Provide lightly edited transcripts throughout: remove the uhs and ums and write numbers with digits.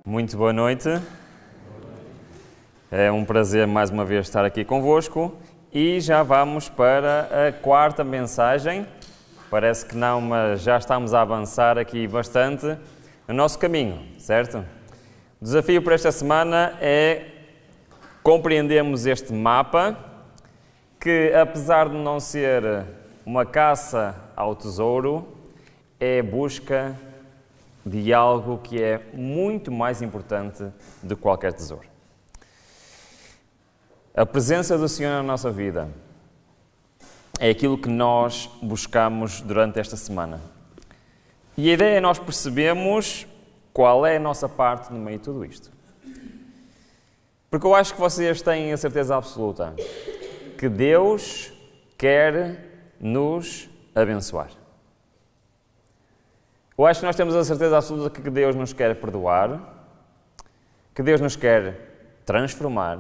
Muito boa noite. É um prazer mais uma vez estar aqui convosco e já vamos para a quarta mensagem. Parece que não, mas já estamos a avançar aqui bastante no nosso caminho, certo? O desafio para esta semana é compreendermos este mapa que, apesar de não ser uma caça ao tesouro, é busca de algo que é muito mais importante do que qualquer tesouro. A presença do Senhor na nossa vida é aquilo que nós buscamos durante esta semana. E a ideia é nós percebermos qual é a nossa parte no meio de tudo isto. Porque eu acho que vocês têm a certeza absoluta que Deus quer nos abençoar. Eu acho que nós temos a certeza absoluta que Deus nos quer perdoar, que Deus nos quer transformar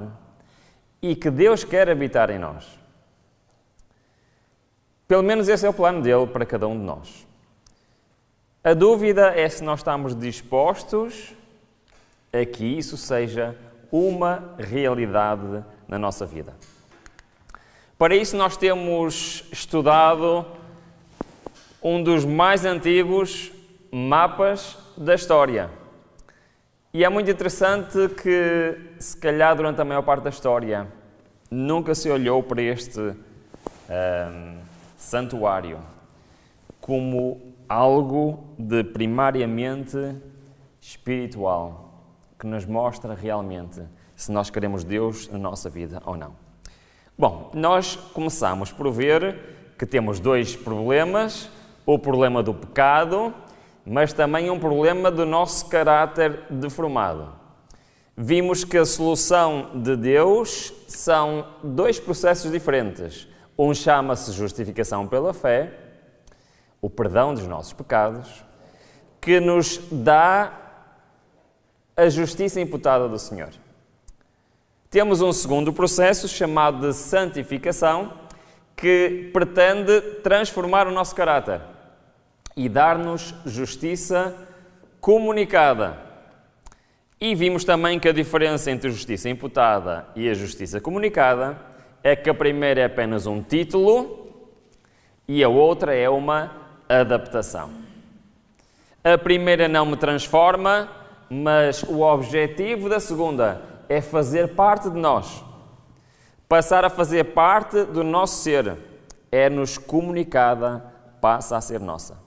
e que Deus quer habitar em nós. Pelo menos esse é o plano dele para cada um de nós. A dúvida é se nós estamos dispostos a que isso seja uma realidade na nossa vida. Para isso nós temos estudado um dos mais antigos mapas da história. E é muito interessante que, se calhar, durante a maior parte da história, nunca se olhou para este santuário como algo de primariamente espiritual, que nos mostra realmente se nós queremos Deus na nossa vida ou não. Bom, nós começamos por ver que temos dois problemas: o problema do pecado, mas também um problema do nosso caráter deformado. Vimos que a solução de Deus são dois processos diferentes. Um chama-se justificação pela fé, o perdão dos nossos pecados, que nos dá a justiça imputada do Senhor. Temos um segundo processo chamado de santificação, que pretende transformar o nosso caráter e dar-nos justiça comunicada. E vimos também que a diferença entre a justiça imputada e a justiça comunicada é que a primeira é apenas um título e a outra é uma adaptação. A primeira não me transforma, mas o objetivo da segunda é fazer parte de nós. Passar a fazer parte do nosso ser. É-nos comunicada, passa a ser nossa.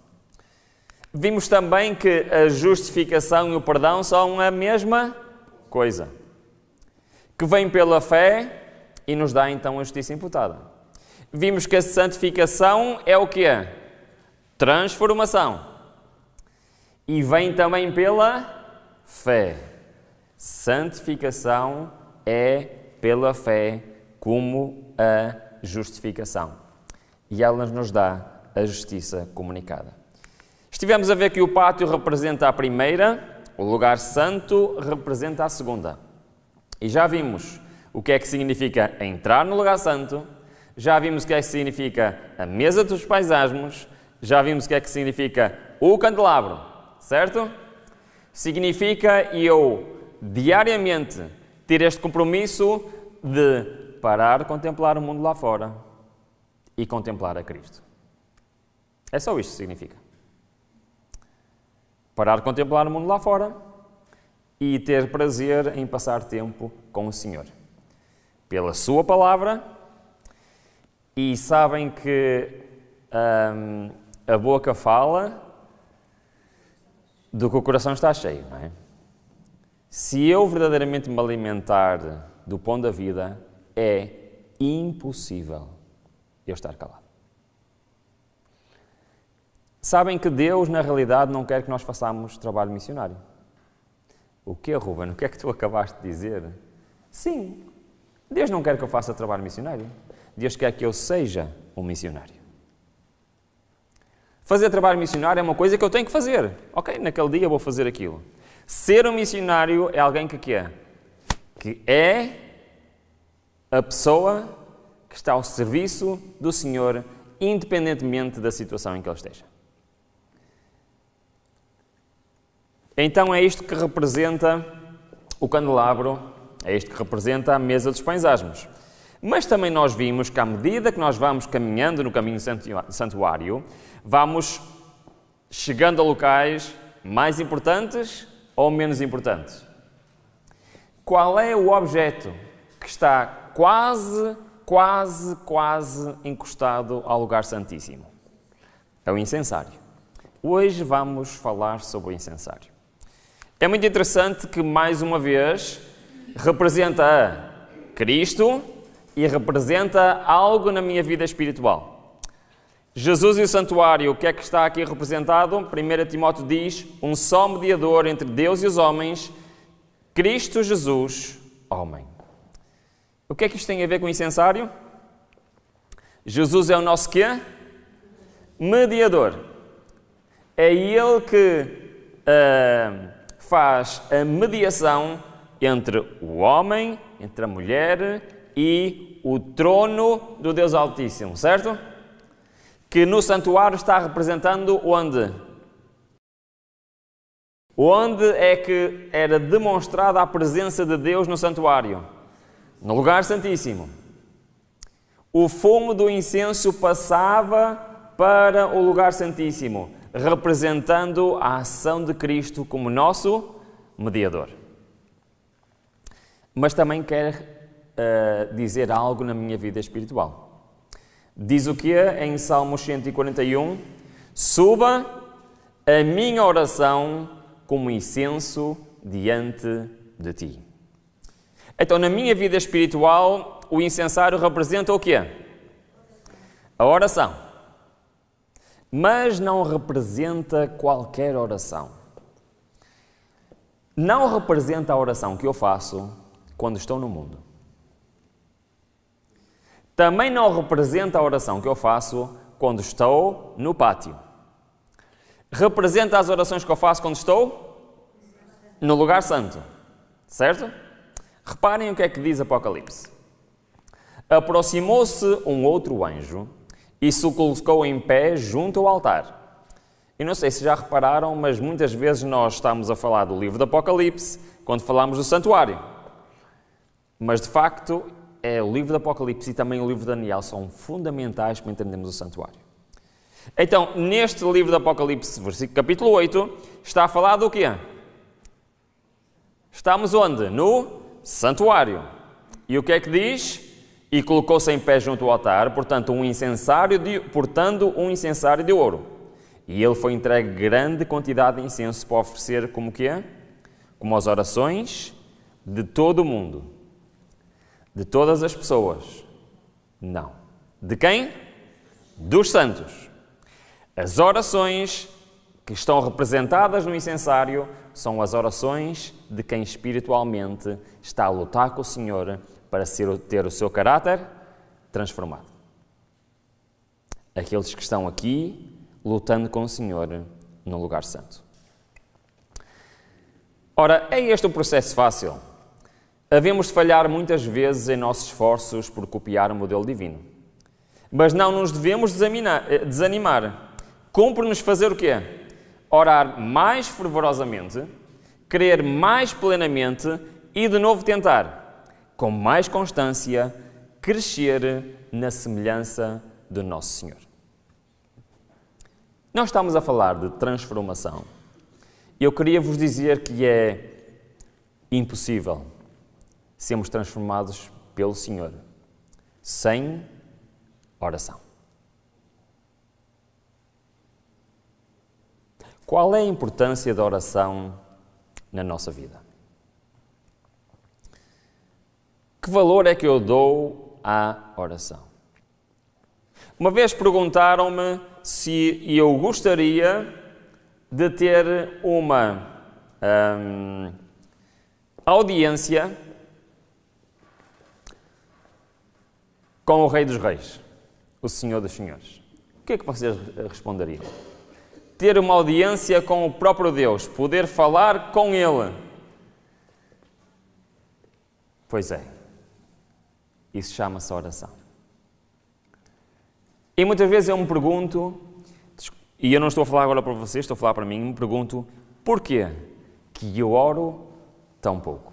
Vimos também que a justificação e o perdão são a mesma coisa, que vem pela fé e nos dá então a justiça imputada. Vimos que a santificação é o quê? Transformação. E vem também pela fé. Santificação é pela fé como a justificação. E ela nos dá a justiça comunicada. Estivemos a ver que o pátio representa a primeira, o lugar santo representa a segunda. E já vimos o que é que significa entrar no lugar santo, já vimos o que é que significa a mesa dos paisagmos, já vimos o que é que significa o candelabro, certo? Significa eu, diariamente, ter este compromisso de parar de contemplar o mundo lá fora e contemplar a Cristo. É só isto que significa. Parar de contemplar o mundo lá fora e ter prazer em passar tempo com o Senhor. Pela sua palavra, e sabem que a boca fala do que o coração está cheio, não é? Se eu verdadeiramente me alimentar do pão da vida, é impossível eu estar calado. Sabem que Deus, na realidade, não quer que nós façamos trabalho missionário. O quê, Ruben? O que é que tu acabaste de dizer? Sim, Deus não quer que eu faça trabalho missionário. Deus quer que eu seja um missionário. Fazer trabalho missionário é uma coisa que eu tenho que fazer. Ok, naquele dia eu vou fazer aquilo. Ser um missionário é alguém que quê? Que é a pessoa que está ao serviço do Senhor, independentemente da situação em que ele esteja. Então é isto que representa o candelabro, é isto que representa a mesa dos pães asmos. Mas também nós vimos que à medida que nós vamos caminhando no caminho do santuário, vamos chegando a locais mais importantes ou menos importantes. Qual é o objeto que está quase encostado ao lugar santíssimo? É o incensário. Hoje vamos falar sobre o incensário. É muito interessante que, mais uma vez, representa a Cristo e representa algo na minha vida espiritual. Jesus e o santuário, o que é que está aqui representado? 1 Timóteo diz, um só mediador entre Deus e os homens, Cristo Jesus, homem. O que é que isto tem a ver com o incensário? Jesus é o nosso quê? Mediador. É Ele que faz a mediação entre o homem, entre a mulher e o trono do Deus Altíssimo, certo? Que no santuário está representando onde? Onde é que era demonstrada a presença de Deus no santuário? No lugar santíssimo. O fumo do incenso passava para o lugar santíssimo, representando a ação de Cristo como nosso mediador. Mas também quer dizer algo na minha vida espiritual. Diz o que em Salmos 141? Suba a minha oração como incenso diante de ti. Então, na minha vida espiritual, o incensário representa o quê? A oração. Mas não representa qualquer oração. Não representa a oração que eu faço quando estou no mundo. Também não representa a oração que eu faço quando estou no pátio. Representa as orações que eu faço quando estou no lugar santo. Certo? Reparem o que é que diz Apocalipse. Aproximou-se um outro anjo e se colocou em pé junto ao altar. E não sei se já repararam, mas muitas vezes nós estamos a falar do livro do Apocalipse quando falamos do santuário. Mas, de facto, o livro do Apocalipse e também o livro de Daniel são fundamentais para entendermos o santuário. Então, neste livro do Apocalipse, capítulo 8, está a falar do quê? Estamos onde? No santuário. E o que é que diz? E colocou-se em pé junto ao altar, portanto um incensário de ouro. E ele foi entregue grande quantidade de incenso para oferecer como quê? Como as orações de todo o mundo. De todas as pessoas? Não. De quem? Dos santos. As orações que estão representadas no incensário são as orações de quem espiritualmente está a lutar com o Senhor para ter o seu caráter transformado. Aqueles que estão aqui lutando com o Senhor no lugar santo. Ora, é este o processo fácil. Havemos de falhar muitas vezes em nossos esforços por copiar o modelo divino. Mas não nos devemos desanimar. Cumpre-nos fazer o quê? Orar mais fervorosamente, crer mais plenamente e de novo tentar, com mais constância, crescer na semelhança do nosso Senhor. Nós estamos a falar de transformação. Eu queria vos dizer que é impossível sermos transformados pelo Senhor sem oração. Qual é a importância da oração na nossa vida? Que valor é que eu dou à oração? Uma vez perguntaram-me se eu gostaria de ter uma audiência com o Rei dos Reis, o Senhor dos Senhores. O que é que vocês responderiam? Ter uma audiência com o próprio Deus, poder falar com Ele. Pois é, isso chama-se oração. E muitas vezes eu me pergunto, e eu não estou a falar agora para vocês, estou a falar para mim, me pergunto, porquê que eu oro tão pouco.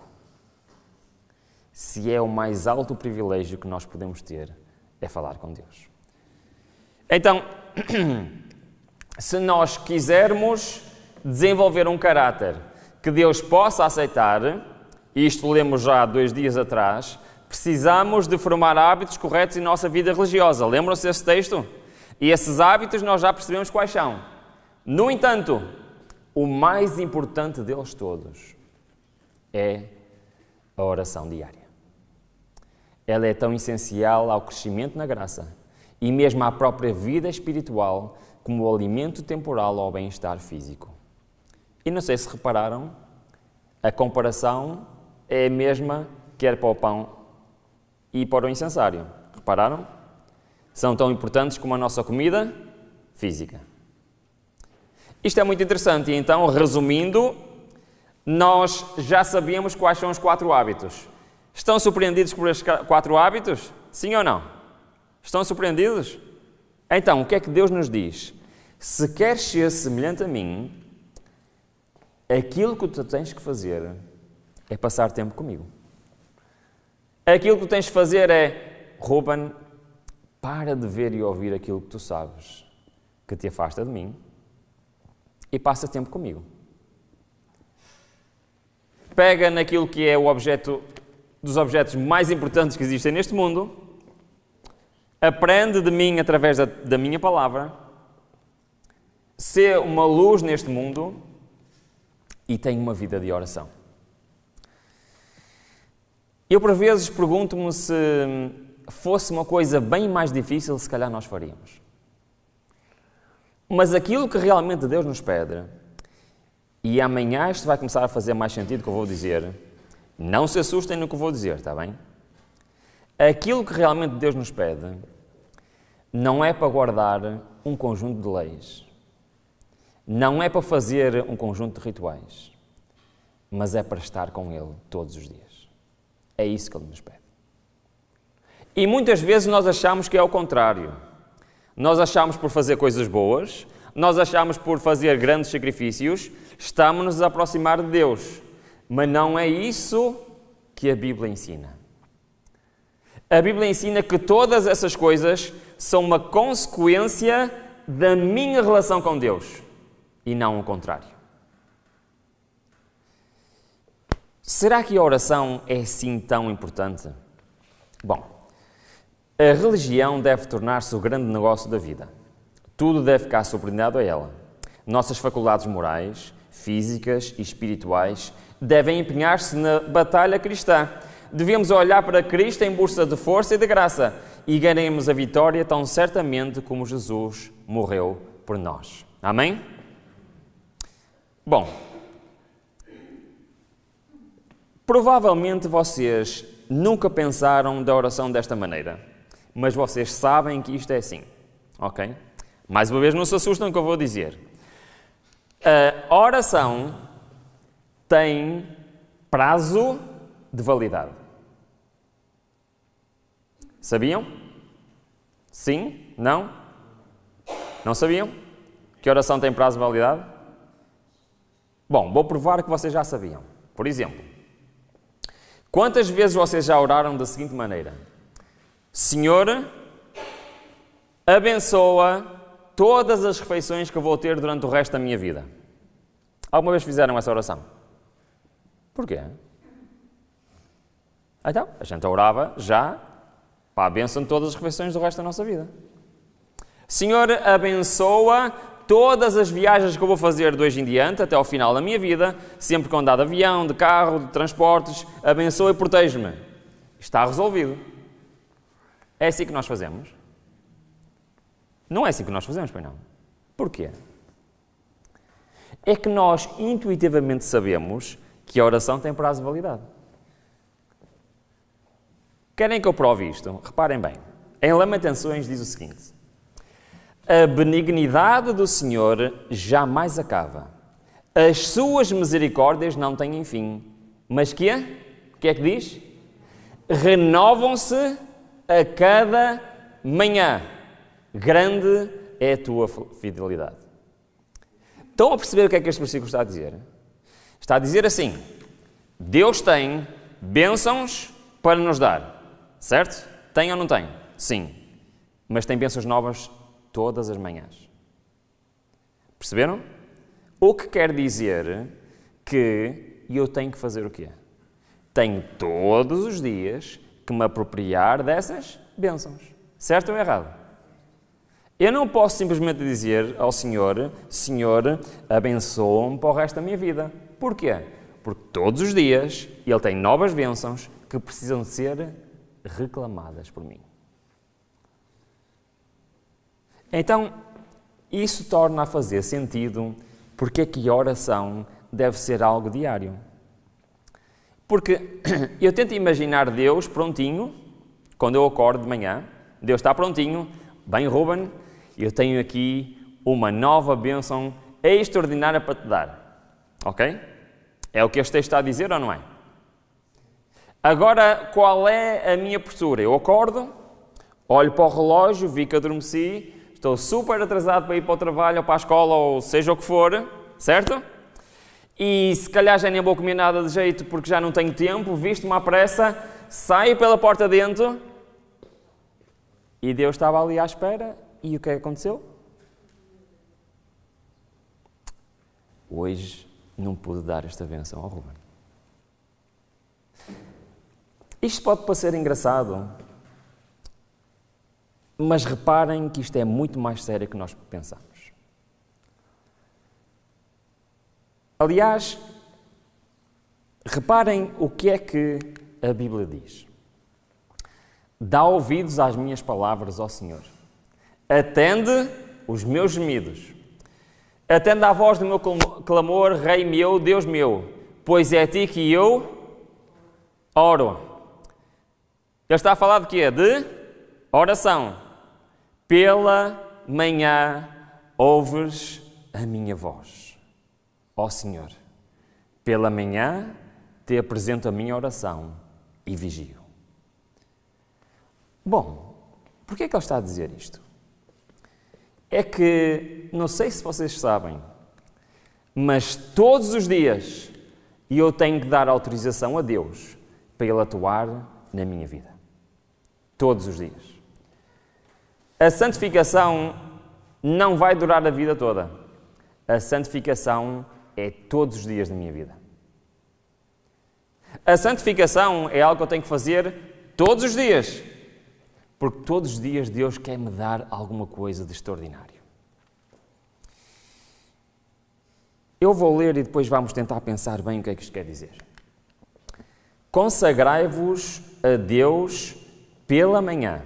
Se é o mais alto privilégio que nós podemos ter, é falar com Deus. Então, se nós quisermos desenvolver um caráter que Deus possa aceitar, e isto lemos já há 2 dias atrás, precisamos de formar hábitos corretos em nossa vida religiosa. Lembram-se desse texto? E esses hábitos nós já percebemos quais são. No entanto, o mais importante deles todos é a oração diária. Ela é tão essencial ao crescimento na graça e mesmo à própria vida espiritual como o alimento temporal ao bem-estar físico. E não sei se repararam, a comparação é a mesma quer para o pão e para o incensário. Repararam? São tão importantes como a nossa comida física. Isto é muito interessante e então, resumindo, nós já sabemos quais são os 4 hábitos. Estão surpreendidos por estes 4 hábitos? Sim ou não? Estão surpreendidos? Então, o que é que Deus nos diz? Se queres ser semelhante a mim, aquilo que tu tens que fazer é passar tempo comigo. Aquilo que tu tens de fazer é, Ruben, para de ver e ouvir aquilo que tu sabes, que te afasta de mim, e passa tempo comigo. Pega naquilo que é o objeto dos objetos mais importantes que existem neste mundo, aprende de mim através da minha palavra, sê uma luz neste mundo e tenha uma vida de oração. Eu, por vezes, pergunto-me se fosse uma coisa bem mais difícil, se calhar nós faríamos. Mas aquilo que realmente Deus nos pede, e amanhã isto vai começar a fazer mais sentido que eu vou dizer, não se assustem no que eu vou dizer, está bem? Aquilo que realmente Deus nos pede não é para guardar um conjunto de leis, não é para fazer um conjunto de rituais, mas é para estar com Ele todos os dias. É isso que Ele nos pede. E muitas vezes nós achamos que é o contrário. Nós achamos por fazer coisas boas, nós achamos por fazer grandes sacrifícios, estamos-nos a aproximar de Deus. Mas não é isso que a Bíblia ensina. A Bíblia ensina que todas essas coisas são uma consequência da minha relação com Deus e não o contrário. Será que a oração é assim tão importante? Bom, a religião deve tornar-se o grande negócio da vida. Tudo deve ficar subordinado a ela. Nossas faculdades morais, físicas e espirituais devem empenhar-se na batalha cristã. Devemos olhar para Cristo em busca de força e de graça e ganharemos a vitória tão certamente como Jesus morreu por nós. Amém? Bom, provavelmente vocês nunca pensaram da oração desta maneira, mas vocês sabem que isto é assim, ok? Mais uma vez, não se assustam com o que eu vou dizer. A oração tem prazo de validade. Sabiam? Sim? Não? Não sabiam? Que a oração tem prazo de validade? Bom, vou provar que vocês já sabiam. Por exemplo, quantas vezes vocês já oraram da seguinte maneira? Senhor, abençoa todas as refeições que eu vou ter durante o resto da minha vida. Alguma vez fizeram essa oração? Porquê? Então, a gente orava já para a bênção de todas as refeições do resto da nossa vida. Senhor, abençoa todas as viagens que eu vou fazer de hoje em diante, até ao final da minha vida, sempre que andar de avião, de carro, de transportes, abençoa e protege-me. Está resolvido. É assim que nós fazemos? Não é assim que nós fazemos, pois não. Porquê? É que nós intuitivamente sabemos que a oração tem prazo de validade. Querem que eu prove isto? Reparem bem. Em Lamentações diz o seguinte: a benignidade do Senhor jamais acaba. As suas misericórdias não têm fim. Mas quê? O que é que diz? Renovam-se a cada manhã. Grande é a tua fidelidade. Estão a perceber o que é que este versículo está a dizer? Está a dizer assim: Deus tem bênçãos para nos dar, certo? Tem ou não tem? Sim. Mas tem bênçãos novas todas as manhãs. Perceberam? O que quer dizer que eu tenho que fazer o quê? Tenho todos os dias que me apropriar dessas bênçãos. Certo ou errado? Eu não posso simplesmente dizer ao Senhor: Senhor, abençoa-me para o resto da minha vida. Porquê? Porque todos os dias Ele tem novas bênçãos que precisam de ser reclamadas por mim. Então, isso torna a fazer sentido porque é que a oração deve ser algo diário. Porque eu tento imaginar Deus prontinho, quando eu acordo de manhã, Deus está prontinho, bem, Ruben, eu tenho aqui uma nova bênção extraordinária para te dar. Ok? É o que este texto está a dizer ou não é? Agora, qual é a minha postura? Eu acordo, olho para o relógio, vi que adormeci, estou super atrasado para ir para o trabalho ou para a escola ou seja o que for, certo? E se calhar já nem vou comer nada de jeito porque já não tenho tempo, visto-me à pressa, saio pela porta dentro e Deus estava ali à espera. E o que é que aconteceu? Hoje não pude dar esta bênção ao Ruben. Isto pode parecer engraçado, mas reparem que isto é muito mais sério que nós pensamos. Aliás, reparem o que é que a Bíblia diz. Dá ouvidos às minhas palavras, ó Senhor. Atende os meus gemidos. Atende à voz do meu clamor, Rei meu, Deus meu, pois é a ti que eu oro. Ele está a falar de quê? De oração. Pela manhã ouves a minha voz. Ó Senhor, pela manhã te apresento a minha oração e vigio. Bom, por que é que ele está a dizer isto? É que, não sei se vocês sabem, mas todos os dias eu tenho que dar autorização a Deus para Ele atuar na minha vida. Todos os dias. A santificação não vai durar a vida toda. A santificação é todos os dias da minha vida. A santificação é algo que eu tenho que fazer todos os dias. Porque todos os dias Deus quer me dar alguma coisa de extraordinário. Eu vou ler e depois vamos tentar pensar bem o que é que isto quer dizer. Consagrai-vos a Deus pela manhã.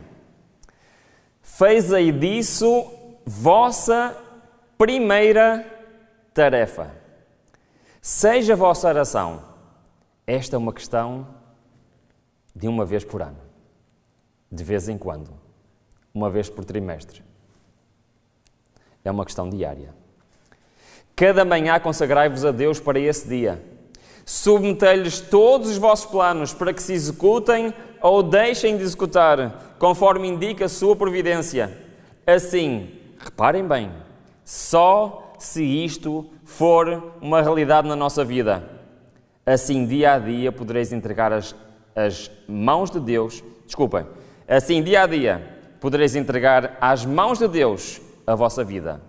Fazei disso vossa primeira tarefa. Seja a vossa oração. Esta é uma questão de uma vez por ano. De vez em quando. Uma vez por trimestre. É uma questão diária. Cada manhã consagrai-vos a Deus para esse dia. Submetei-lhes todos os vossos planos para que se executem ou deixem de executar, conforme indica a sua providência. Assim, reparem bem, só se isto for uma realidade na nossa vida. Assim, dia a dia, podereis entregar as mãos de Deus. Desculpem. Assim, dia a dia, podereis entregar às mãos de Deus a vossa vida.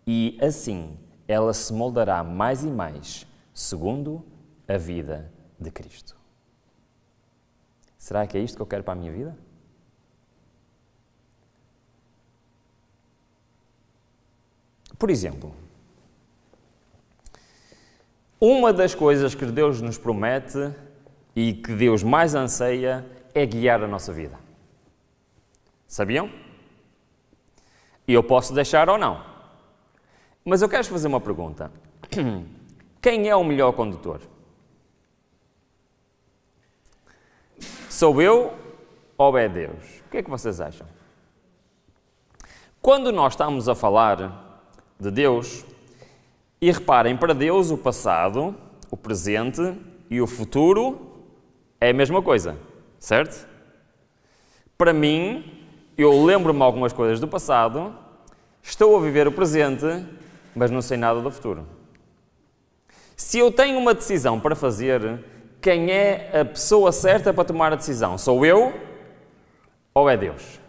E assim, ela se moldará mais e mais, segundo a vida de Cristo. Será que é isto que eu quero para a minha vida? Por exemplo, uma das coisas que Deus nos promete e que Deus mais anseia é guiar a nossa vida. Sabiam? E eu posso deixar ou não. Mas eu quero fazer uma pergunta. Quem é o melhor condutor? Sou eu ou é Deus? O que é que vocês acham? Quando nós estamos a falar de Deus, e reparem, para Deus o passado, o presente e o futuro é a mesma coisa, certo? Para mim, eu lembro-me algumas coisas do passado, estou a viver o presente, mas não sei nada do futuro. Se eu tenho uma decisão para fazer, quem é a pessoa certa para tomar a decisão? Sou eu ou é Deus?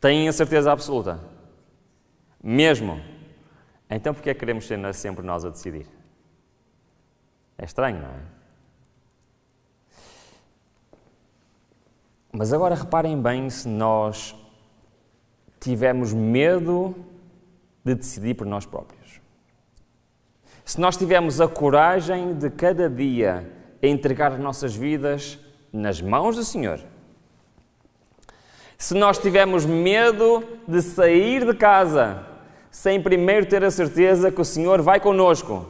Têm a certeza absoluta? Mesmo? Então porquê é que queremos ser sempre nós a decidir? É estranho, não é? Mas agora reparem bem se nós tivermos medo de decidir por nós próprios. Se nós tivermos a coragem de cada dia entregar as nossas vidas nas mãos do Senhor. Se nós tivermos medo de sair de casa sem primeiro ter a certeza que o Senhor vai conosco,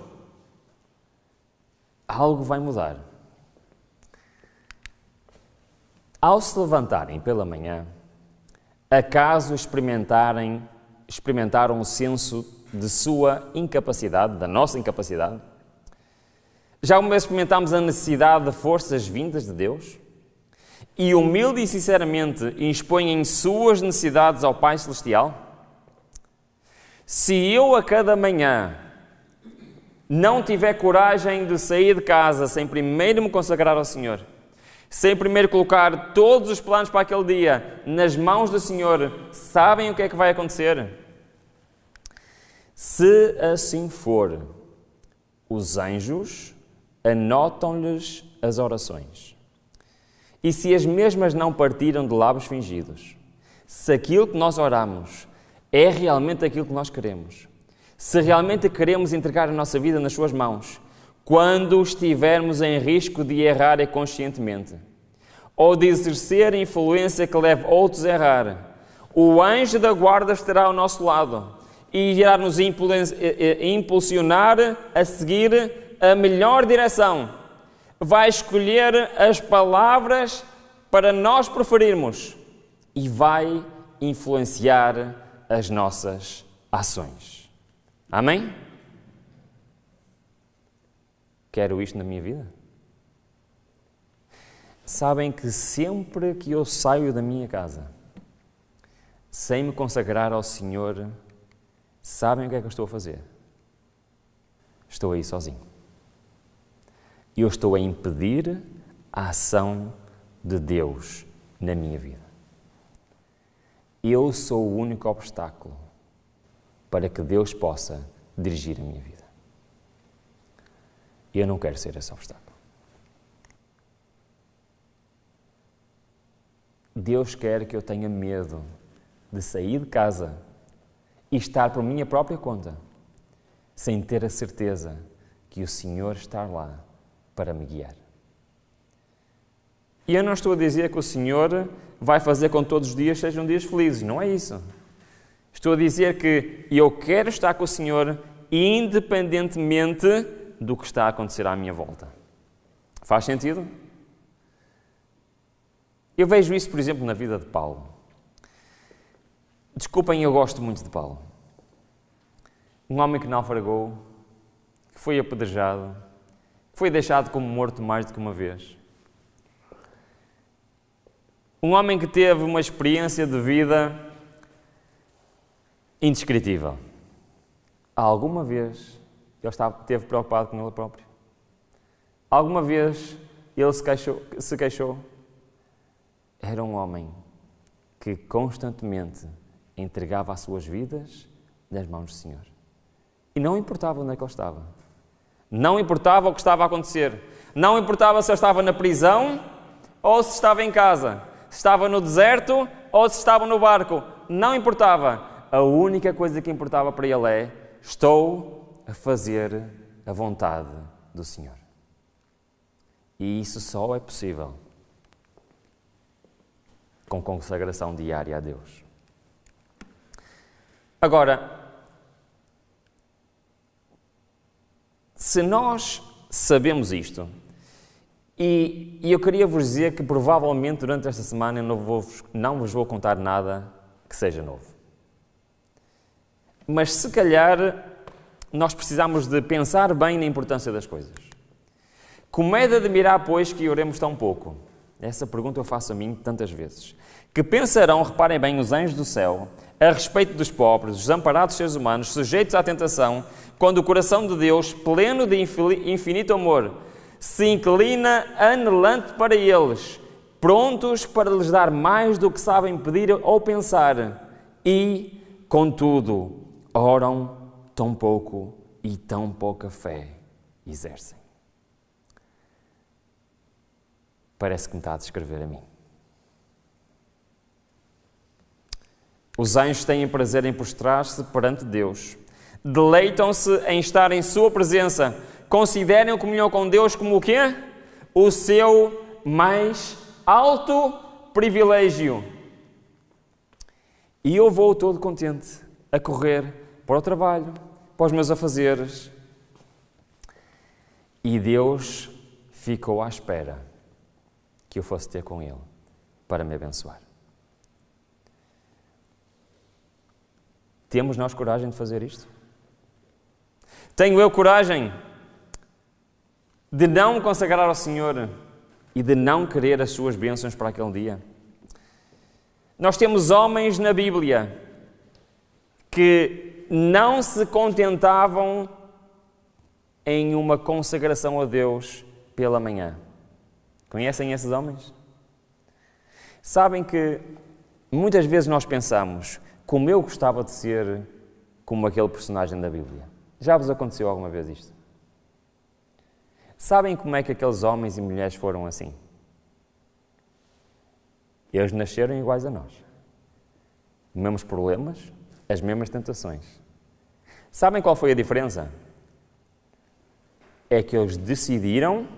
algo vai mudar. Ao se levantarem pela manhã, acaso experimentaram um senso de sua incapacidade, da nossa incapacidade? Já alguma vez experimentámos a necessidade de forças vindas de Deus? E humilde e sinceramente expõem suas necessidades ao Pai Celestial? Se eu a cada manhã não tiver coragem de sair de casa sem primeiro me consagrar ao Senhor, sem primeiro colocar todos os planos para aquele dia nas mãos do Senhor, sabem o que é que vai acontecer? Se assim for, os anjos anotam-lhes as orações. E se as mesmas não partiram de lábios fingidos, se aquilo que nós oramos é realmente aquilo que nós queremos, se realmente queremos entregar a nossa vida nas suas mãos, quando estivermos em risco de errar conscientemente, ou de exercer influência que leve outros a errar, o anjo da guarda estará ao nosso lado e irá nos impulsionar a seguir a melhor direção. Vai escolher as palavras para nós preferirmos e vai influenciar as nossas ações. Amém? Quero isto na minha vida? Sabem que sempre que eu saio da minha casa, sem me consagrar ao Senhor, sabem o que é que eu estou a fazer? Estou aí sozinho. Eu estou a impedir a ação de Deus na minha vida. Eu sou o único obstáculo para que Deus possa dirigir a minha vida. Eu não quero ser esse obstáculo. Deus quer que eu tenha medo de sair de casa e estar por minha própria conta, sem ter a certeza que o Senhor está lá para me guiar. E eu não estou a dizer que o Senhor vai fazer com que todos os dias sejam dias felizes, não é isso. Estou a dizer que eu quero estar com o Senhor independentemente do que está a acontecer à minha volta. Faz sentido? Eu vejo isso, por exemplo, na vida de Paulo. Desculpem, eu gosto muito de Paulo. Um homem que naufragou, que foi apedrejado, que foi deixado como morto mais do que uma vez. Um homem que teve uma experiência de vida indescritível. Alguma vez ele esteve preocupado com ele próprio? Alguma vez ele se queixou? Era um homem que constantemente entregava as suas vidas nas mãos do Senhor. E não importava onde é que ele estava. Não importava o que estava a acontecer. Não importava se ele estava na prisão ou se estava em casa. Se estava no deserto ou se estava no barco. Não importava. A única coisa que importava para ele é: estou a fazer a vontade do Senhor. E isso só é possível com consagração diária a Deus. Agora, se nós sabemos isto, e eu queria vos dizer que provavelmente durante esta semana eu não vos vou contar nada que seja novo. Mas se calhar nós precisamos de pensar bem na importância das coisas. Como é de admirar, pois, que oremos tão pouco? Essa pergunta eu faço a mim tantas vezes. Que pensarão, reparem bem, os anjos do céu, a respeito dos pobres, dos desamparados seres humanos, sujeitos à tentação, quando o coração de Deus, pleno de infinito amor, se inclina anelante para eles, prontos para lhes dar mais do que sabem pedir ou pensar, e, contudo, oram tão pouco e tão pouca fé exercem. Parece que me está a descrever a mim. Os anjos têm prazer em prostrar-se perante Deus. Deleitam-se em estar em sua presença. Considerem a comunhão com Deus como o quê? O seu mais alto privilégio. E eu vou todo contente a correr para o trabalho, para os meus afazeres. E Deus ficou à espera que eu fosse ter com Ele para me abençoar. Temos nós coragem de fazer isto? Tenho eu coragem de não me consagrar ao Senhor e de não querer as suas bênçãos para aquele dia? Nós temos homens na Bíblia que não se contentavam em uma consagração a Deus pela manhã. Conhecem esses homens? Sabem que muitas vezes nós pensamos: como eu gostava de ser como aquele personagem da Bíblia. Já vos aconteceu alguma vez isto? Sabem como é que aqueles homens e mulheres foram assim? Eles nasceram iguais a nós. Os mesmos problemas, as mesmas tentações. Sabem qual foi a diferença? É que eles decidiram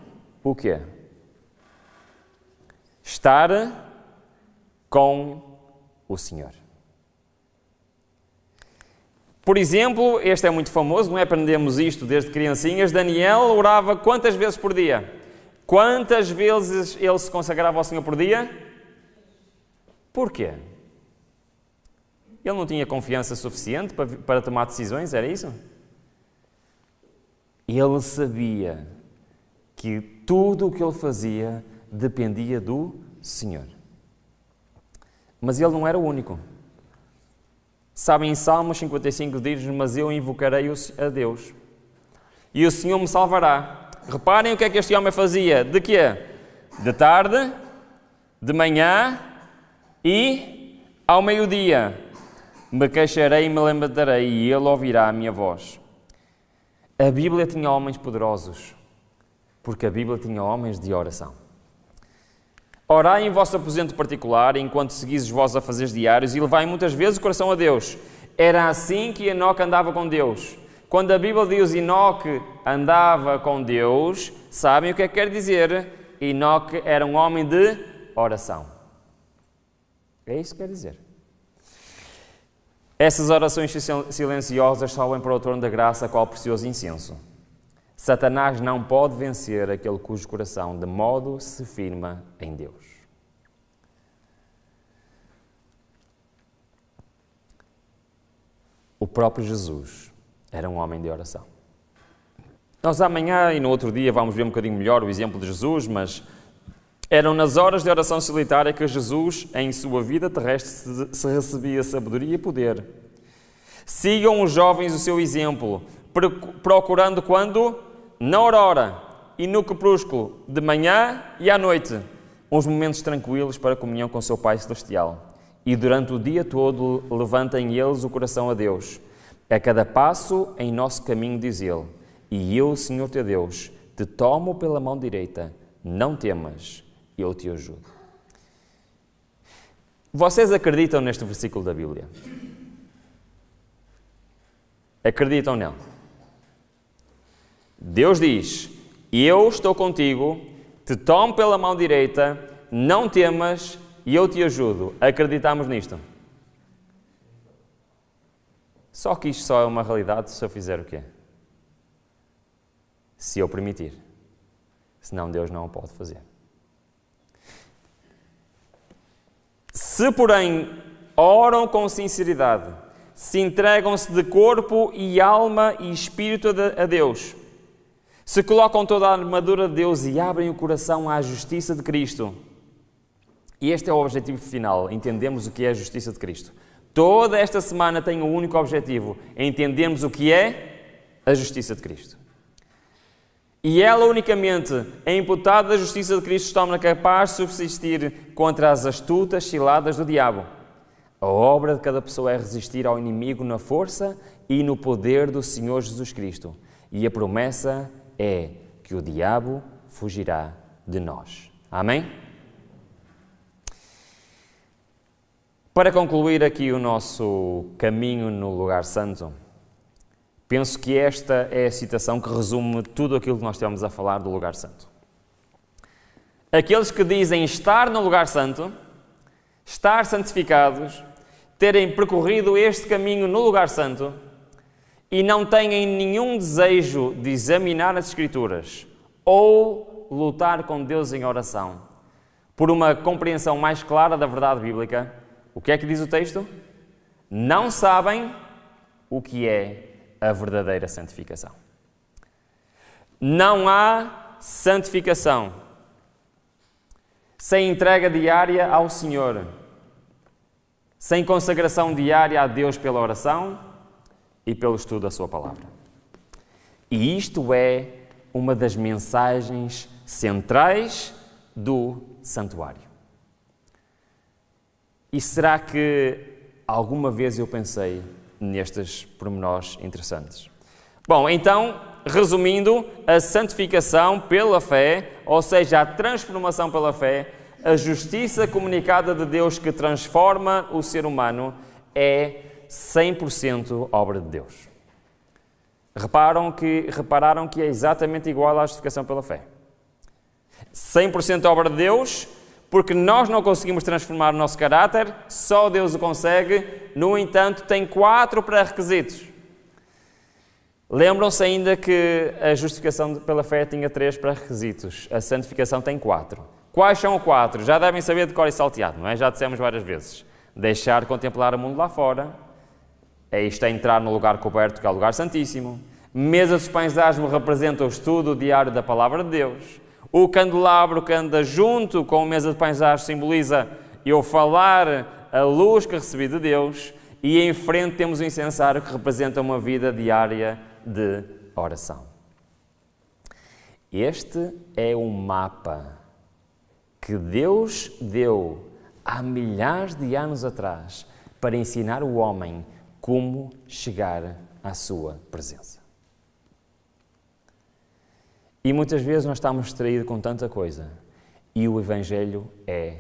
o quê? Estar com o Senhor. Por exemplo, este é muito famoso, não é? Aprendemos isto desde criancinhas. Daniel orava quantas vezes por dia? Quantas vezes ele se consagrava ao Senhor por dia? Porquê? Ele não tinha confiança suficiente para tomar decisões, era isso? Ele sabia que tudo o que ele fazia dependia do Senhor. Mas ele não era o único. Sabem, em Salmos 55 diz-nos: mas eu invocarei a Deus e o Senhor me salvará. Reparem o que é que este homem fazia. De quê? De tarde, de manhã e ao meio-dia. Me queixarei e me levantarei e Ele ouvirá a minha voz. A Bíblia tinha homens poderosos, porque a Bíblia tinha homens de oração. Orai em vosso aposento particular, enquanto seguis os vossos afazeres diários, e levai muitas vezes o coração a Deus. Era assim que Enoque andava com Deus. Quando a Bíblia diz Enoque andava com Deus, sabem o que é que quer dizer? Enoque era um homem de oração. É isso que quer dizer. Essas orações silenciosas sobem para o trono da graça, qual precioso incenso. Satanás não pode vencer aquele cujo coração de modo se firma em Deus. O próprio Jesus era um homem de oração. Nós amanhã e no outro dia vamos ver um bocadinho melhor o exemplo de Jesus, mas eram nas horas de oração solitária que Jesus, em sua vida terrestre, se recebia sabedoria e poder. Sigam os jovens o seu exemplo, procurando quando? Na aurora e no crepúsculo, de manhã e à noite, uns momentos tranquilos para a comunhão com o seu Pai Celestial. E durante o dia todo levantem eles o coração a Deus. A cada passo em nosso caminho, diz Ele: e eu, Senhor teu Deus, te tomo pela mão direita, não temas, eu te ajudo. Vocês acreditam neste versículo da Bíblia? Acreditam nele? Deus diz: eu estou contigo, te tomo pela mão direita, não temas e eu te ajudo. Acreditamos nisto? Só que isto só é uma realidade se eu fizer o quê? Se eu permitir. Senão Deus não o pode fazer. Se, porém, oram com sinceridade, se entregam-se de corpo e alma e espírito a Deus, se colocam toda a armadura de Deus e abrem o coração à justiça de Cristo. E este é o objetivo final, entendemos o que é a justiça de Cristo. Toda esta semana tem um único objetivo, entendermos o que é a a justiça de Cristo. E ela unicamente, a imputada da justiça de Cristo, torna capaz de subsistir contra as astutas ciladas do diabo. A obra de cada pessoa é resistir ao inimigo na força e no poder do Senhor Jesus Cristo. E a promessa é que o diabo fugirá de nós. Amém? Para concluir aqui o nosso caminho no lugar santo, penso que esta é a citação que resume tudo aquilo que nós estivemos a falar do lugar santo. Aqueles que dizem estar no lugar santo, estar santificados, terem percorrido este caminho no lugar santo e não têm nenhum desejo de examinar as Escrituras ou lutar com Deus em oração por uma compreensão mais clara da verdade bíblica, o que é que diz o texto? Não sabem o que é a verdadeira santificação. Não há santificação sem entrega diária ao Senhor, sem consagração diária a Deus pela oração e pelo estudo da Sua Palavra. E isto é uma das mensagens centrais do santuário. E será que alguma vez eu pensei nestes pormenores interessantes? Bom, então, resumindo, a santificação pela fé, ou seja, a transformação pela fé, a justiça comunicada de Deus que transforma o ser humano, é 100% obra de Deus. Repararam que é exatamente igual à justificação pela fé. 100% obra de Deus, porque nós não conseguimos transformar o nosso caráter, só Deus o consegue. No entanto, tem 4 pré-requisitos. Lembram-se ainda que a justificação pela fé tinha 3 pré-requisitos. A santificação tem 4. Quais são os 4? Já devem saber de cor e salteado, não é? Já dissemos várias vezes. Deixar de contemplar o mundo lá fora. Isto é entrar no lugar coberto, que é o lugar santíssimo. Mesa dos pães asmo representa o estudo diário da palavra de Deus. O candelabro que anda junto com a mesa de pães asmos simboliza eu falar a luz que recebi de Deus. E em frente temos o incensário que representa uma vida diária de oração. Este é um mapa que Deus deu há milhares de anos atrás para ensinar o homem como chegar à sua presença. E muitas vezes nós estamos distraídos com tanta coisa e o Evangelho é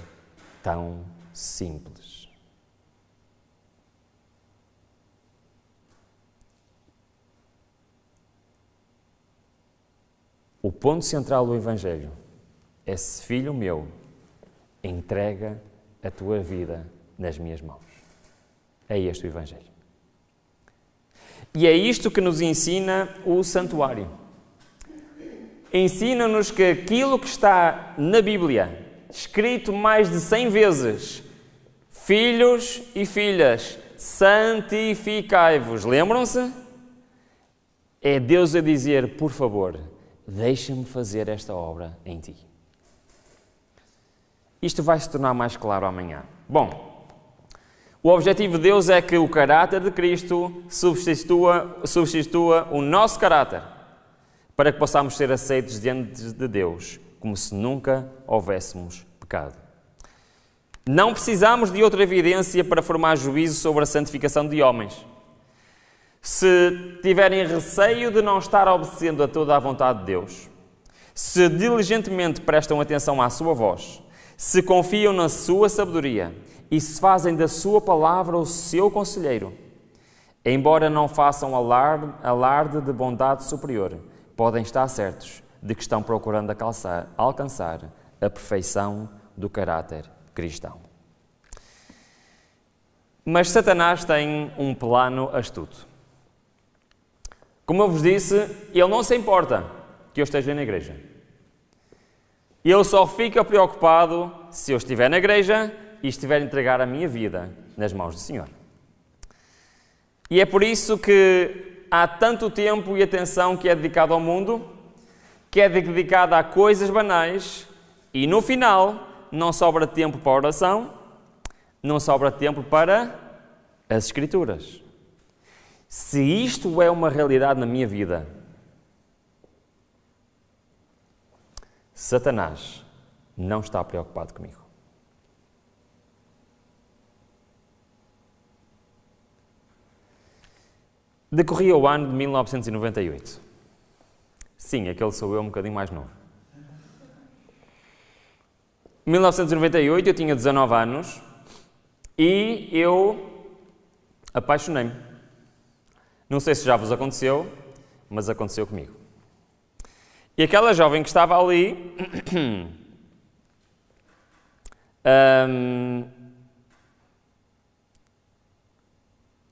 tão simples. O ponto central do Evangelho é: se filho meu, entrega a tua vida nas minhas mãos. É este o Evangelho. E é isto que nos ensina o santuário. Ensina-nos que aquilo que está na Bíblia, escrito mais de 100 vezes, filhos e filhas, santificai-vos. Lembram-se? É Deus a dizer, por favor, deixa-me fazer esta obra em ti. Isto vai se tornar mais claro amanhã. Bom, o objetivo de Deus é que o caráter de Cristo substitua o nosso caráter, para que possamos ser aceitos diante de Deus, como se nunca houvéssemos pecado. Não precisamos de outra evidência para formar juízo sobre a santificação de homens. Se tiverem receio de não estar obedecendo a toda a vontade de Deus, se diligentemente prestam atenção à sua voz, se confiam na sua sabedoria e se fazem da sua palavra o seu conselheiro, embora não façam alarde de bondade superior, podem estar certos de que estão procurando alcançar a perfeição do caráter cristão. Mas Satanás tem um plano astuto. Como eu vos disse, ele não se importa que eu esteja na igreja. Ele só fica preocupado se eu estiver na igreja e estiver a entregar a minha vida nas mãos do Senhor. E é por isso que há tanto tempo e atenção que é dedicado ao mundo, que é dedicado a coisas banais, e no final não sobra tempo para a oração, não sobra tempo para as Escrituras. Se isto é uma realidade na minha vida, Satanás não está preocupado comigo. Decorria o ano de 1998. Sim, aquele sou eu um bocadinho mais novo. Em 1998 eu tinha 19 anos e eu apaixonei-me. Não sei se já vos aconteceu, mas aconteceu comigo. E aquela jovem que estava ali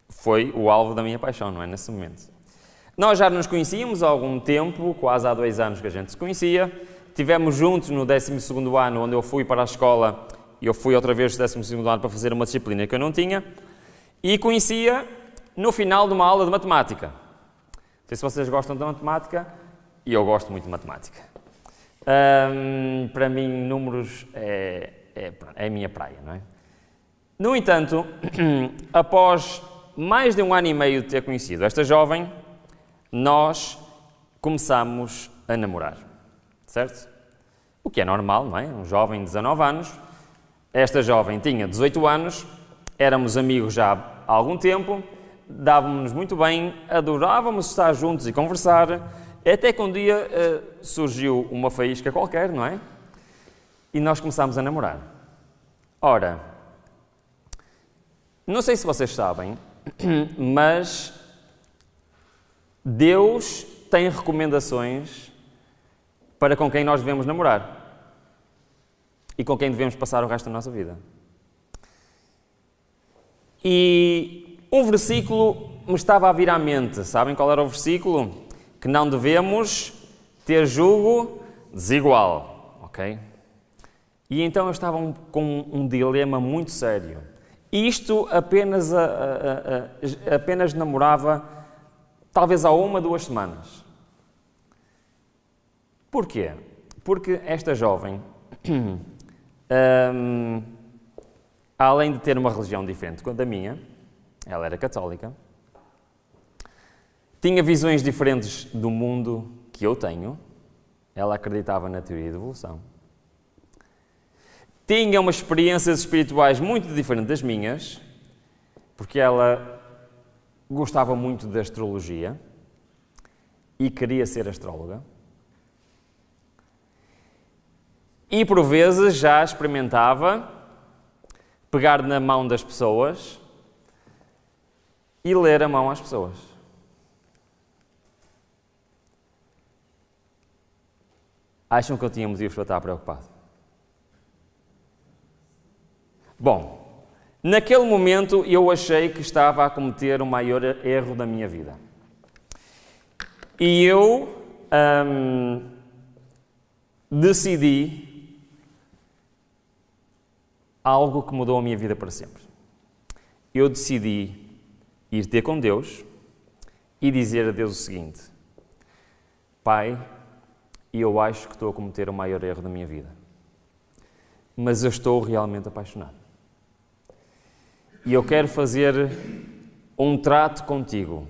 foi o alvo da minha paixão, não é? Nesse momento. Nós já nos conhecíamos há algum tempo, quase há 2 anos que a gente se conhecia. Estivemos juntos no 12º ano, onde eu fui para a escola, e eu fui outra vez no 12º ano para fazer uma disciplina que eu não tinha, e conhecia no final de uma aula de matemática. Não sei se vocês gostam de matemática, e eu gosto muito de matemática. Para mim, números é a minha praia, não é? No entanto, após mais de 1 ano e meio de ter conhecido esta jovem, nós começámos a namorar, certo? O que é normal, não é? Um jovem de 19 anos, esta jovem tinha 18 anos, éramos amigos já há algum tempo, dávamos-nos muito bem, adorávamos estar juntos e conversar, até que um dia surgiu uma faísca qualquer, não é? E nós começámos a namorar. Ora, não sei se vocês sabem, mas Deus tem recomendações para com quem nós devemos namorar e com quem devemos passar o resto da nossa vida. E um versículo me estava a vir à mente. Sabem qual era o versículo? Que não devemos ter julgo desigual, ok? E então eu estava com um dilema muito sério. Isto apenas namorava talvez há 1 ou 2 semanas. Porquê? Porque esta jovem, além de ter uma religião diferente da minha, ela era católica, tinha visões diferentes do mundo que eu tenho, ela acreditava na teoria da evolução, tinha umas experiências espirituais muito diferentes das minhas, porque ela gostava muito da astrologia e queria ser astróloga. E por vezes já experimentava pegar na mão das pessoas e ler a mão às pessoas. Acham que eu tinha motivos para estar preocupado? Bom, naquele momento eu achei que estava a cometer o maior erro da minha vida. E eu decidi algo que mudou a minha vida para sempre. Eu decidi ir ter com Deus e dizer a Deus o seguinte: Pai, eu acho que estou a cometer o maior erro da minha vida, mas eu estou realmente apaixonado. E eu quero fazer um trato contigo.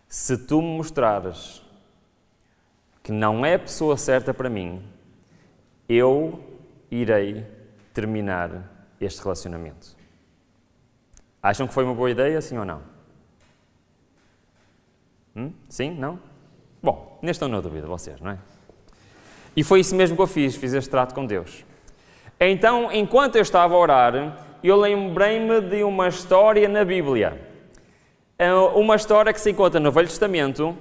Se tu me mostrares que não é a pessoa certa para mim, eu irei terminar este relacionamento. Acham que foi uma boa ideia, sim ou não? Sim? Não? Bom, nem estão na dúvida vocês, não é? E foi isso mesmo que eu fiz este trato com Deus. Então, enquanto eu estava a orar, eu lembrei-me de uma história na Bíblia. É uma história que se encontra no Velho Testamento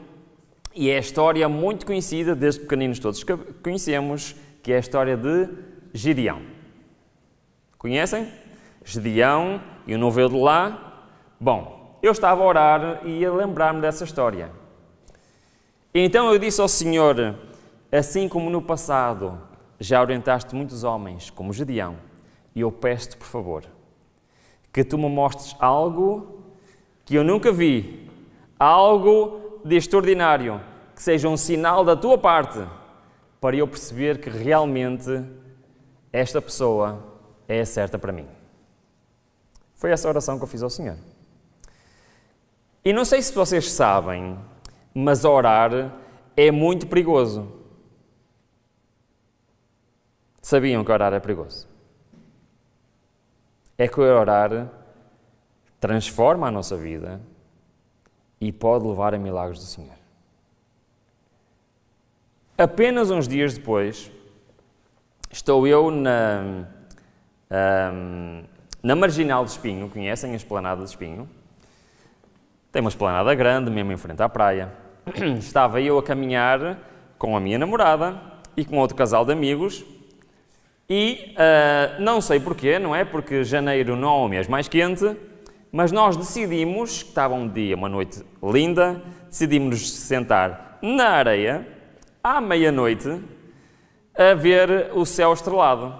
e é a história muito conhecida, desde pequeninos todos que conhecemos, que é a história de Gideão. Conhecem? Gideão e o não veio de lá. Bom, eu estava a orar e ia lembrar-me dessa história. Então eu disse ao Senhor: assim como no passado já orientaste muitos homens, como Gideão, e eu peço-te, por favor, que tu me mostres algo que eu nunca vi, algo de extraordinário, que seja um sinal da tua parte, para eu perceber que realmente esta pessoa é certa para mim. Foi essa oração que eu fiz ao Senhor. E não sei se vocês sabem, mas orar é muito perigoso. Sabiam que orar é perigoso? É que orar transforma a nossa vida e pode levar a milagres do Senhor. Apenas uns dias depois, estou eu na Marginal de Espinho. Conhecem a Esplanada de Espinho? Tem uma esplanada grande, mesmo em frente à praia. Estava eu a caminhar com a minha namorada e com outro casal de amigos e não sei porquê, não é? Porque janeiro não é o mês mais quente, mas nós decidimos, estava um dia, uma noite linda, decidimos nos sentar na areia, à meia-noite, a ver o céu estrelado.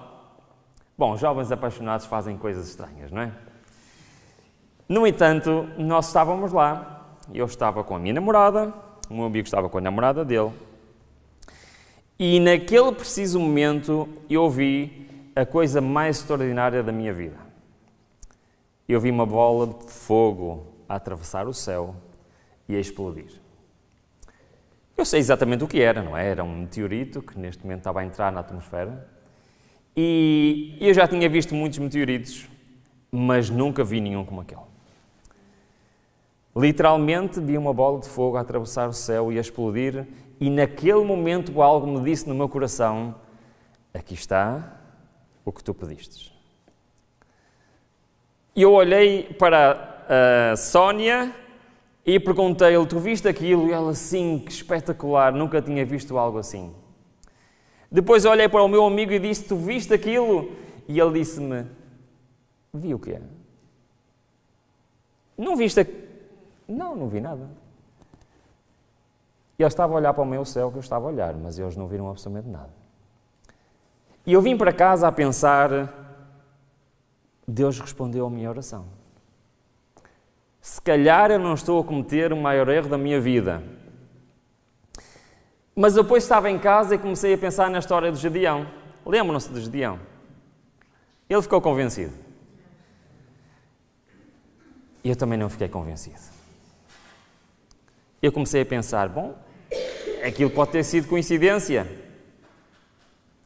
Bom, jovens apaixonados fazem coisas estranhas, não é? No entanto, nós estávamos lá, eu estava com a minha namorada, o meu amigo estava com a namorada dele, e naquele preciso momento eu vi a coisa mais extraordinária da minha vida. Eu vi uma bola de fogo a atravessar o céu e a explodir. Eu sei exatamente o que era, não é? Era um meteorito que neste momento estava a entrar na atmosfera. E eu já tinha visto muitos meteoritos, mas nunca vi nenhum como aquele. Literalmente vi uma bola de fogo a atravessar o céu e a explodir, e naquele momento algo me disse no meu coração: aqui está o que tu pedistes. E eu olhei para a Sónia e perguntei-lhe: tu viste aquilo? E ela: sim, que espetacular, nunca tinha visto algo assim. Depois eu olhei para o meu amigo e disse: tu viste aquilo? E ele disse-me: vi o quê? Não viste aquilo? Não vi nada. E ele estava a olhar para o meu céu que eu estava a olhar, mas eles não viram absolutamente nada. E eu vim para casa a pensar: Deus respondeu à minha oração. Se calhar eu não estou a cometer o maior erro da minha vida. Mas depois estava em casa e comecei a pensar na história de Gedeão. Lembram-se de Gedeão? Ele ficou convencido. E eu também não fiquei convencido. Eu comecei a pensar: bom, aquilo pode ter sido coincidência.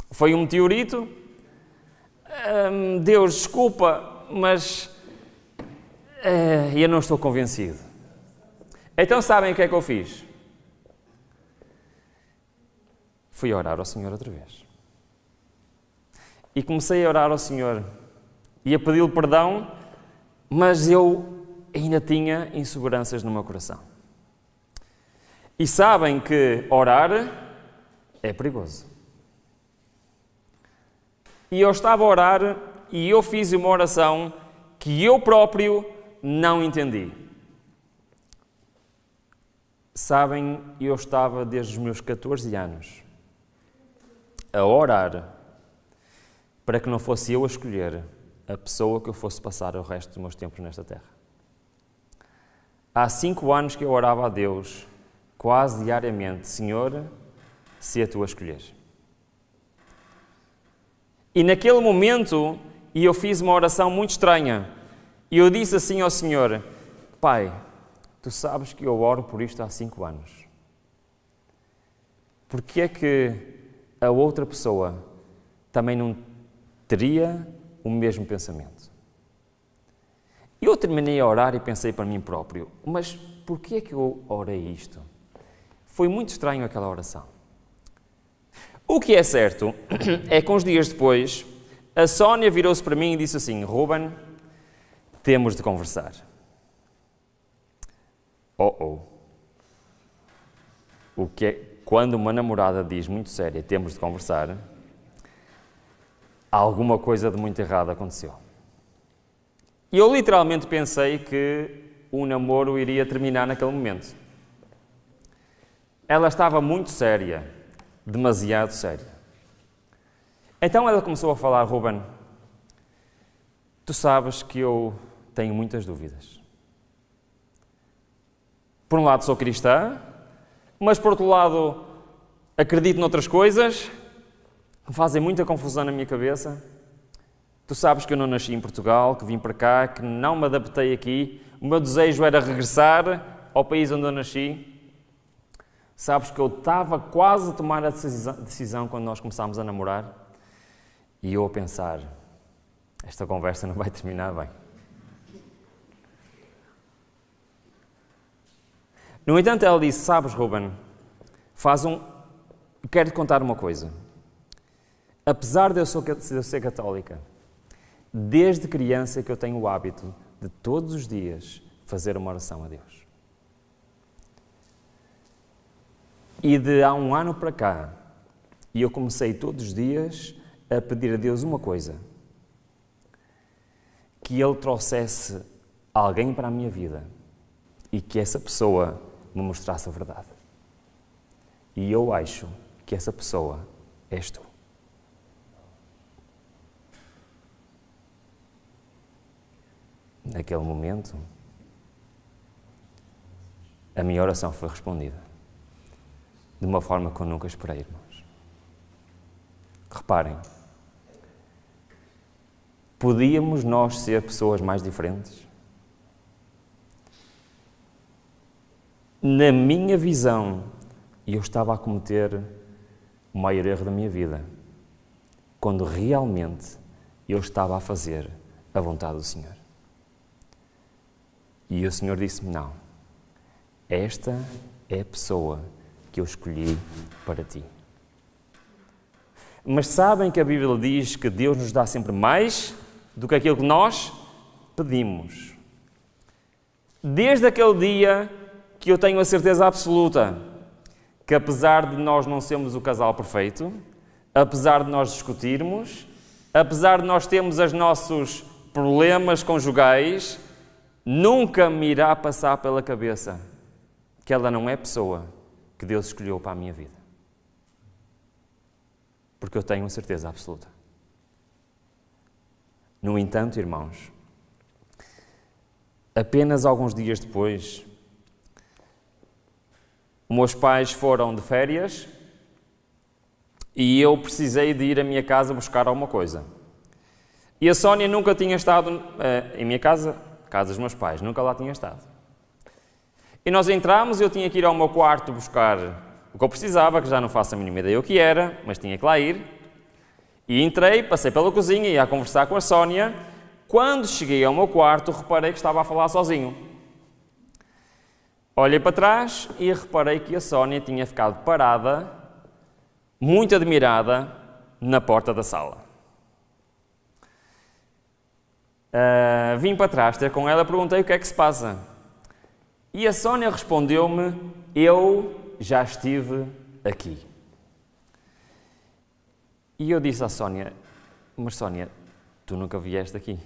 Foi um meteorito. Deus, desculpa, mas eu não estou convencido. Então sabem o que é que eu fiz? Fui orar ao Senhor outra vez. E comecei a orar ao Senhor e a pedir-lhe perdão, mas eu ainda tinha inseguranças no meu coração. E sabem que orar é perigoso. E eu estava a orar e eu fiz uma oração que eu próprio não entendi. Sabem, eu estava desde os meus 14 anos a orar para que não fosse eu a escolher a pessoa que eu fosse passar o resto dos meus tempos nesta terra. Há 5 anos que eu orava a Deus, quase diariamente: Senhor, se a Tu a escolheres. E naquele momento, eu fiz uma oração muito estranha. E eu disse assim ao Senhor: Pai, Tu sabes que eu oro por isto há 5 anos. Porque é que a outra pessoa também não teria o mesmo pensamento? Eu terminei a orar e pensei para mim próprio: mas porquê é que eu orei isto? Foi muito estranho aquela oração. O que é certo é que uns dias depois, a Sónia virou-se para mim e disse assim: Ruben, temos de conversar. O que é, quando uma namorada diz muito séria, temos de conversar, alguma coisa de muito errado aconteceu. E eu literalmente pensei que o namoro iria terminar naquele momento. Ela estava muito séria, demasiado séria. Então ela começou a falar: Ruben, tu sabes que eu tenho muitas dúvidas. Por um lado sou cristã, mas por outro lado acredito noutras coisas que fazem muita confusão na minha cabeça. Tu sabes que eu não nasci em Portugal, que vim para cá, que não me adaptei aqui. o meu desejo era regressar ao país onde eu nasci. Sabes que eu estava quase a tomar a decisão quando nós começámos a namorar e eu a pensar, esta conversa não vai terminar bem. No entanto, ela disse, sabes, Ruben, quero-te contar uma coisa. Apesar de eu ser católica, desde criança que eu tenho o hábito de todos os dias fazer uma oração a Deus. E de há um ano para cá, eu comecei todos os dias a pedir a Deus uma coisa. Que Ele trouxesse alguém para a minha vida e que essa pessoa me mostrasse a verdade. E eu acho que essa pessoa és tu. Naquele momento, a minha oração foi respondida de uma forma que eu nunca esperei, irmãos. Reparem, podíamos nós ser pessoas mais diferentes? Na minha visão, eu estava a cometer o maior erro da minha vida, quando realmente eu estava a fazer a vontade do Senhor. E o Senhor disse-me, não, esta é a pessoa que eu escolhi para ti. Mas sabem que a Bíblia diz que Deus nos dá sempre mais do que aquilo que nós pedimos. Desde aquele dia que eu tenho a certeza absoluta que apesar de nós não sermos o casal perfeito, apesar de nós discutirmos, apesar de nós termos os nossos problemas conjugais, nunca me irá passar pela cabeça que ela não é a pessoa que Deus escolheu para a minha vida. Porque eu tenho a certeza absoluta. No entanto, irmãos, apenas alguns dias depois, meus pais foram de férias e eu precisei de ir à minha casa buscar alguma coisa. E a Sónia nunca tinha estado em minha casa dos meus pais, nunca lá tinha estado. E nós entramos e eu tinha que ir ao meu quarto buscar o que eu precisava, que já não faço a mínima ideia o que era, mas tinha que lá ir. E entrei, passei pela cozinha e ia a conversar com a Sónia. Quando cheguei ao meu quarto, reparei que estava a falar sozinho. Olhei para trás e reparei que a Sónia tinha ficado parada, muito admirada, na porta da sala. Vim para trás ter com ela e perguntei o que é que se passa. E a Sónia respondeu-me, eu já estive aqui. E eu disse à Sónia, mas Sónia, tu nunca vieste aqui.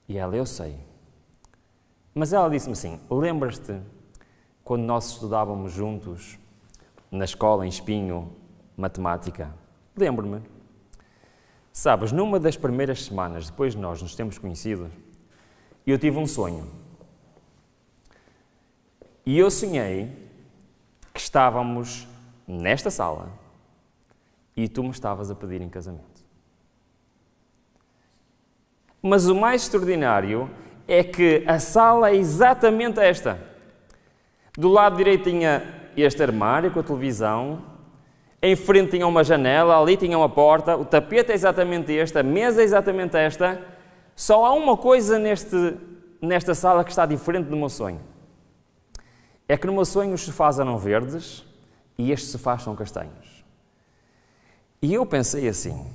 E ela, eu sei. Mas ela disse-me assim, lembras-te quando nós estudávamos juntos na escola, em Espinho, matemática? Lembro-me. Sabes, numa das primeiras semanas, depois de nós nos termos conhecido, eu tive um sonho. E eu sonhei que estávamos nesta sala e tu me estavas a pedir em casamento. Mas o mais extraordinário é que a sala é exatamente esta. Do lado direito tinha este armário com a televisão, em frente tinha uma janela, ali tinha uma porta, o tapete é exatamente este, a mesa é exatamente esta. Só há uma coisa nesta sala que está diferente do meu sonho. É que no meu sonho os sofás eram verdes e estes sofás são castanhos. E eu pensei assim,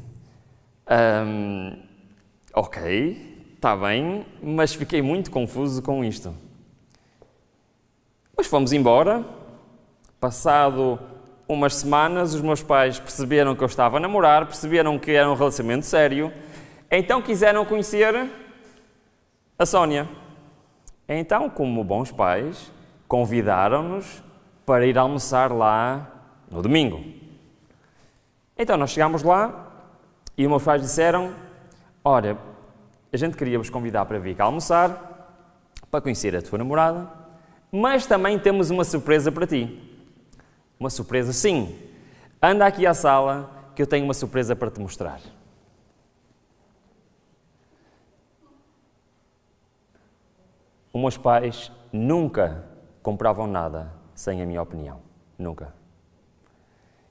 ok, está bem, mas fiquei muito confuso com isto. Mas fomos embora, passado umas semanas, os meus pais perceberam que eu estava a namorar, perceberam que era um relacionamento sério, então quiseram conhecer a Sónia. Então, como bons pais, convidaram-nos para ir almoçar lá no domingo. Então nós chegámos lá e os meus pais disseram, olha, a gente queria vos convidar para vir cá almoçar, para conhecer a tua namorada, mas também temos uma surpresa para ti. Uma surpresa, sim. Anda aqui à sala que eu tenho uma surpresa para te mostrar. O meus pais nunca compravam nada sem a minha opinião. Nunca.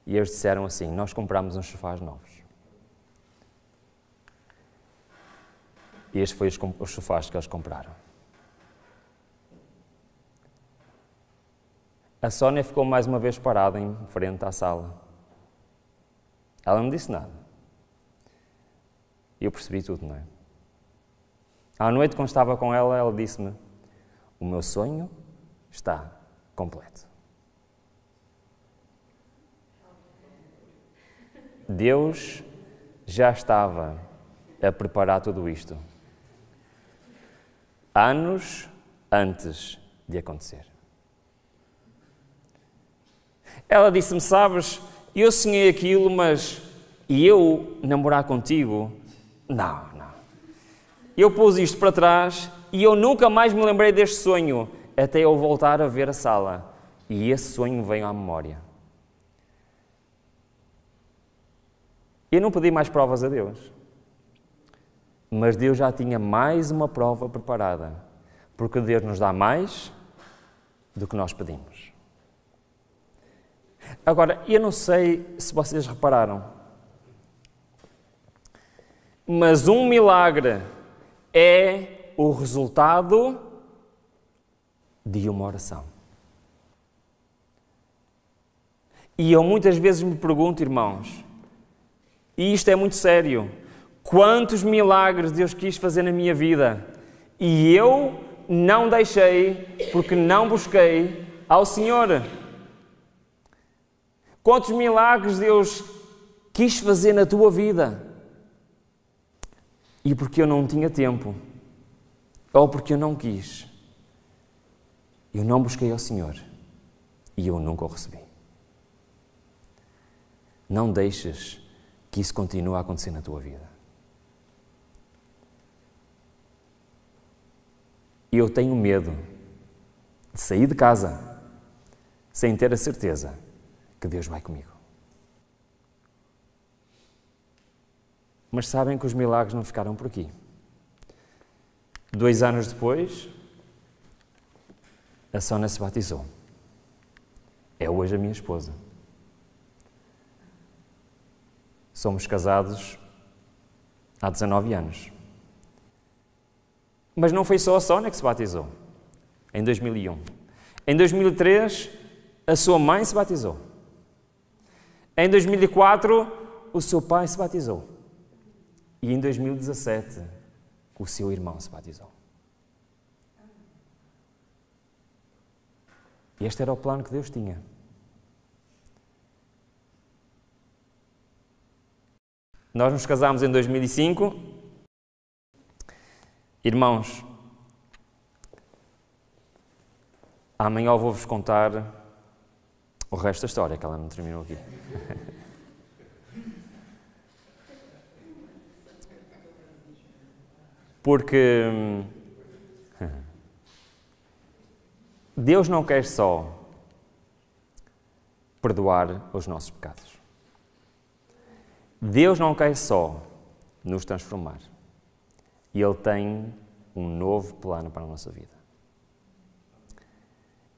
E eles disseram assim, nós comprámos uns sofás novos. E estes foram os sofás que eles compraram. A Sónia ficou mais uma vez parada em frente à sala. Ela não disse nada. E eu percebi tudo, não é? À noite, quando estava com ela, ela disse-me, o meu sonho está completo. Deus já estava a preparar tudo isto anos antes de acontecer. Ela disse-me, sabes, eu sonhei aquilo, mas e eu namorar contigo? Não. Eu pus isto para trás e eu nunca mais me lembrei deste sonho, até eu voltar a ver a sala. E esse sonho veio à memória. Eu não pedi mais provas a Deus. Mas Deus já tinha mais uma prova preparada. Porque Deus nos dá mais do que nós pedimos. Agora, eu não sei se vocês repararam, mas um milagre é o resultado de uma oração. E eu muitas vezes me pergunto, irmãos, e isto é muito sério, quantos milagres Deus quis fazer na minha vida e eu não deixei porque não busquei ao Senhor. Quantos milagres Deus quis fazer na tua vida e porque eu não tinha tempo ou porque eu não quis, eu não busquei ao Senhor e eu nunca o recebi. Não deixes que isso continue a acontecer na tua vida. Eu tenho medo de sair de casa sem ter a certeza que Deus vai comigo. Mas sabem que os milagres não ficaram por aqui. 2 anos depois, a Sónia se batizou. É hoje a minha esposa. Somos casados há 19 anos. Mas não foi só a Sónia que se batizou, em 2001. Em 2003, a sua mãe se batizou. Em 2004, o seu pai se batizou. E em 2017, o seu irmão se batizou. Este era o plano que Deus tinha. Nós nos casámos em 2005. Irmãos, amanhã eu vou-vos contar o resto da história, que ela não terminou aqui. Porque Deus não quer só perdoar os nossos pecados. Deus não quer só nos transformar. E Ele tem um novo plano para a nossa vida.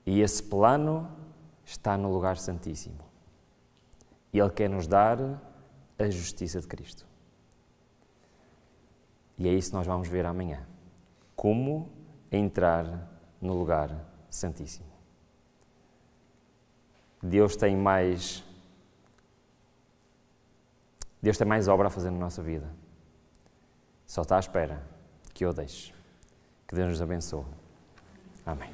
E esse plano está no lugar santíssimo. E Ele quer nos dar a justiça de Cristo. E é isso que nós vamos ver amanhã. Como entrar no lugar santíssimo. Deus tem mais obra a fazer na nossa vida. Só está à espera que eu deixe. Que Deus nos abençoe. Amém.